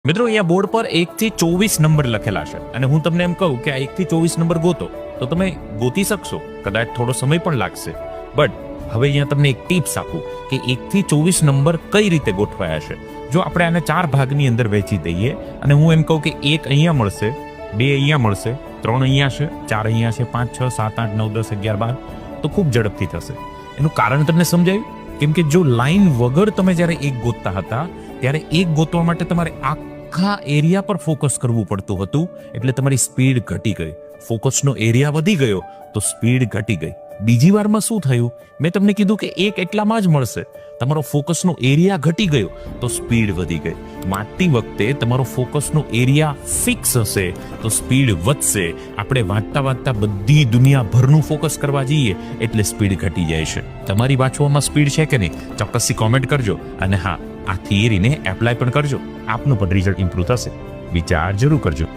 મિત્રો અહીંયા બોર્ડ પર 1 થી 24 નંબર લખેલા છે અને હું તમને એમ કહું કે આ 1 થી 24 નંબર ગોતો તો તમે ગોતી શકશો, કદાચ થોડો સમય પણ લાગશે. બટ હવે અહીંયા તમને એક ટિપ્સ આપું કે 1 થી 24 નંબર કઈ રીતે ગોઠવાયા છે. જો આપણે આને 4 ભાગની અંદર વહેંચી દઈએ અને હું એમ કહું કે 1 અહીંયા મળશે, 2 અહીંયા મળશે, 3 અહીંયા છે, 4 અહીંયા છે, 5 6 7 8 9 10 11 12 તો ખૂબ ઝડપથી થશે. એનું કારણ તમને સમજાયું? કેમ કે જો લાઈન વગર તમે જ્યારે 1 ગોતતા હતા ત્યારે 1 ગોતવા માટે તમારે આખા એરિયા પર ફોકસ કરવું પડતું હતું, એટલે તમારી સ્પીડ ઘટી ગઈ. ફોકસનો એરિયા વધી ગયો તો સ્પીડ ઘટી ગઈ. બીજી વારમાં શું થયું? મેં તમને કીધું કે 1 એટલામાં જ મળશે, તમારો ફોકસનો એરિયા ઘટી ગયો તો સ્પીડ વધી ગઈ. વાંચતી વખતે તમારો ફોકસનો એરિયા ફિક્સ હશે તો સ્પીડ વધશે. આપણે વાંચતા વાંચતા બધી દુનિયાભરનું ફોકસ કરવા જઈએ એટલે સ્પીડ ઘટી જાય છે. તમારી વાંચવામાં સ્પીડ છે કે નહીં? ચોક્કસથી કોમેન્ટ કરજો અને હા, આ થિયરીને એપ્લાય પણ કરજો. આપનું પણ રિઝલ્ટ ઇમ્પ્રૂવ થશે. વિચાર જરૂર કરજો.